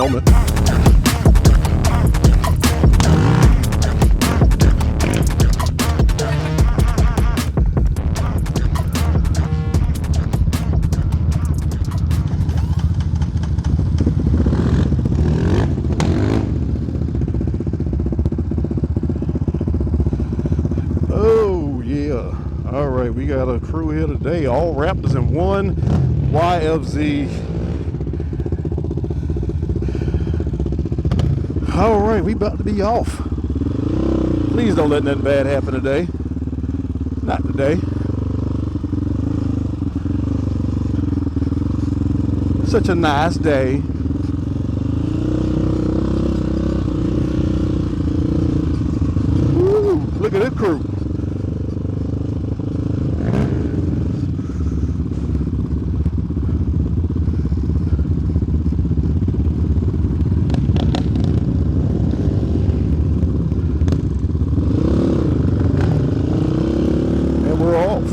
helmet. Oh yeah. All right, we got a crew here today, all Raptors in one YFZ. All right, we about to be off. Please don't let nothing bad happen today. Not today. Such a nice day. Woo, look at this crew. And we're off.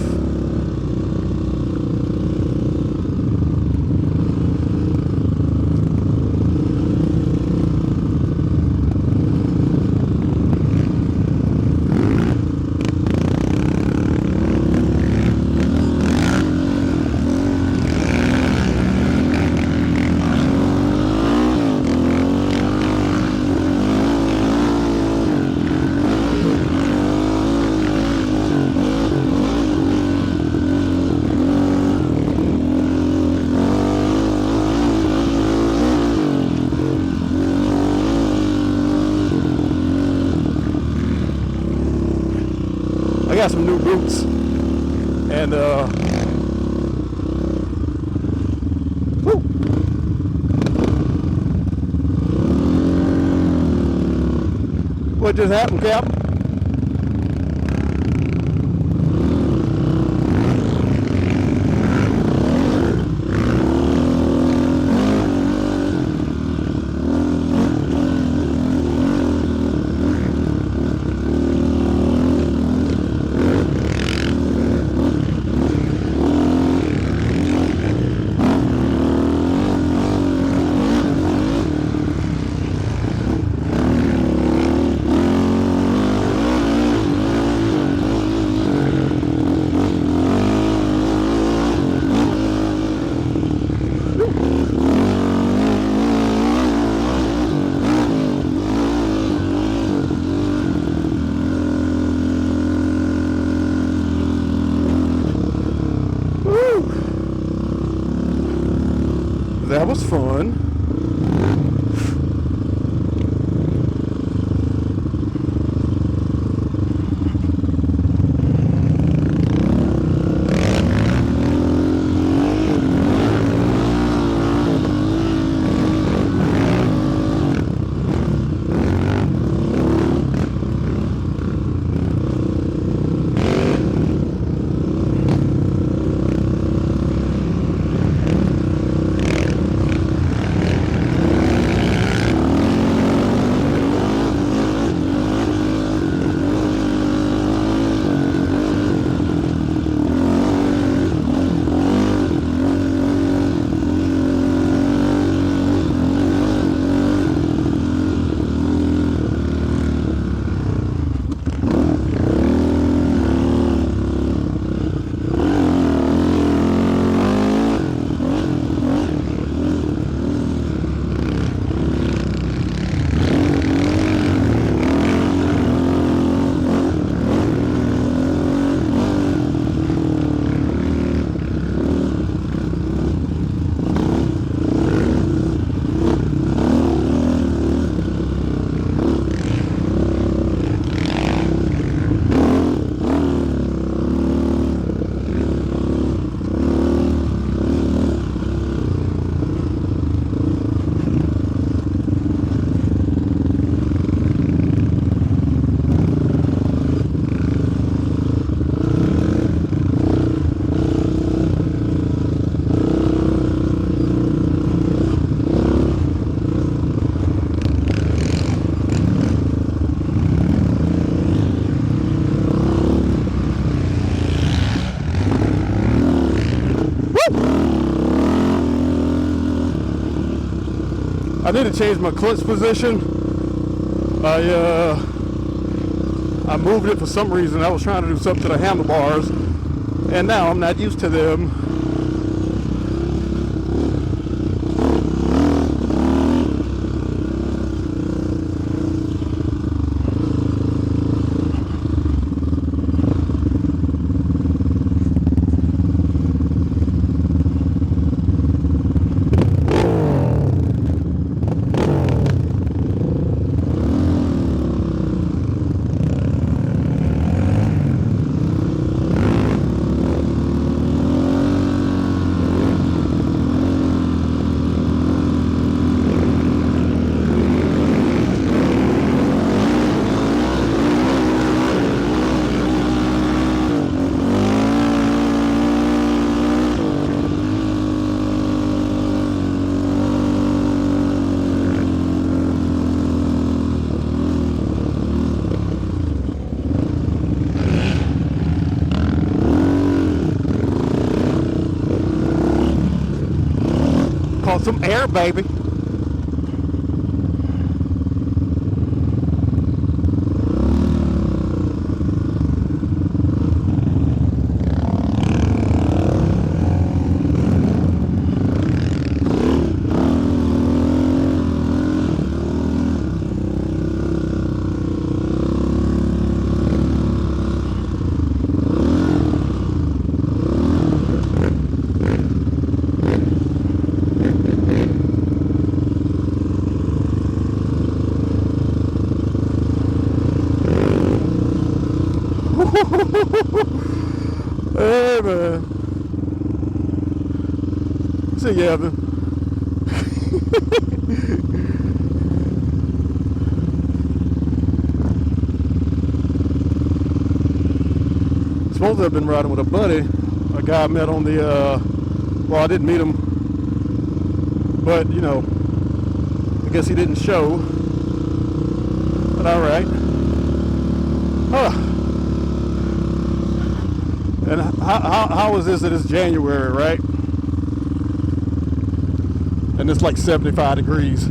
I got some new boots, and woo. What just happened, Cap? That was fun. I need to change my clutch position. I moved it for some reason. I was trying to do something to the handlebars, and now I'm not used to them. Caught some air, baby. Hey, man. See you, Evan. Supposed to have been riding with a buddy, a guy I met on the, well, I didn't meet him, but, you know, I guess he didn't show, but all right. Huh. And how is this? It is January, right? And it's like 75 degrees.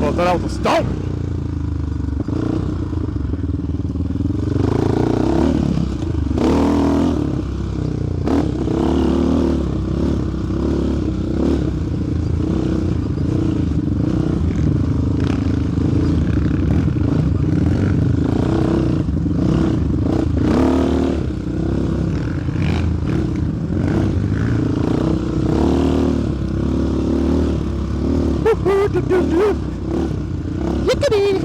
I thought I was a stone. Yickety!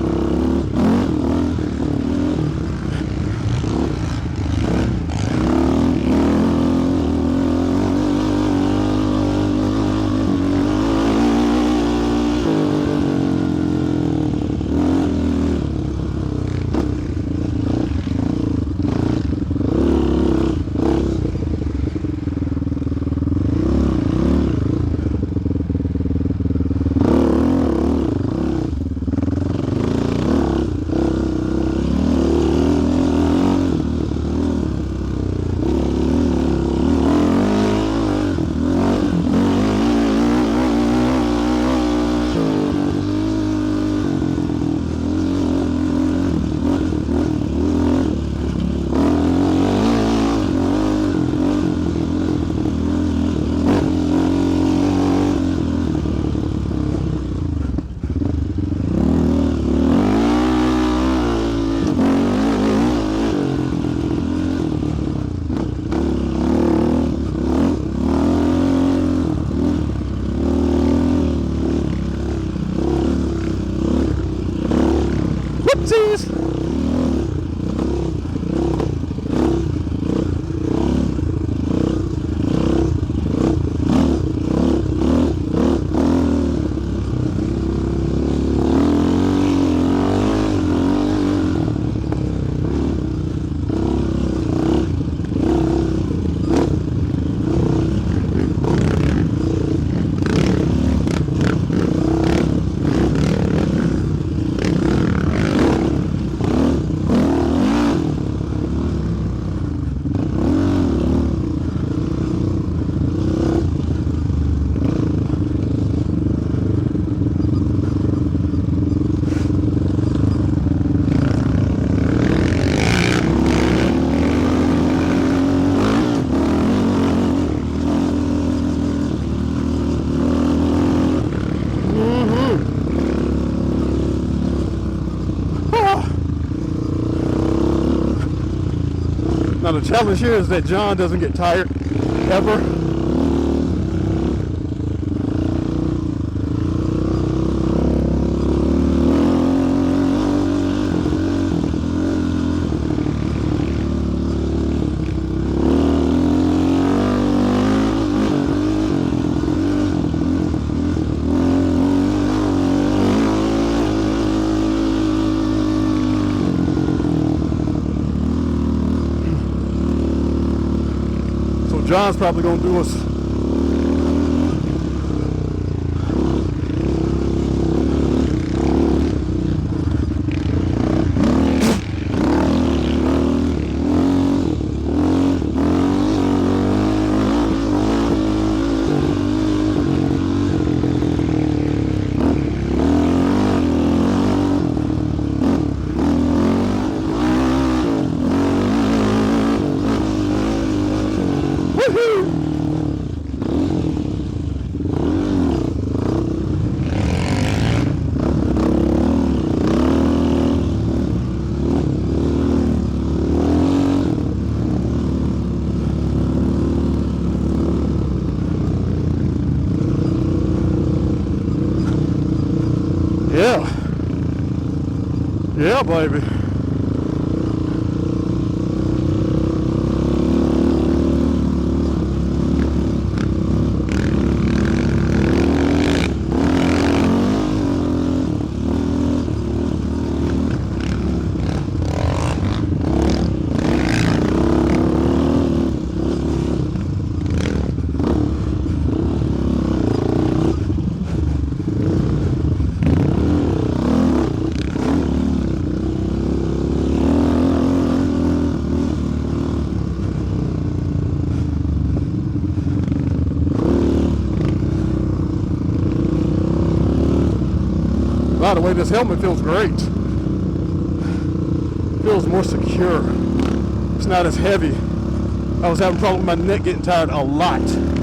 the challenge here is that John doesn't get tired ever. John's probably gonna do us Yeah, baby. By the way, this helmet feels great. Feels more secure. It's not as heavy. I was having a problem with my neck getting tired a lot.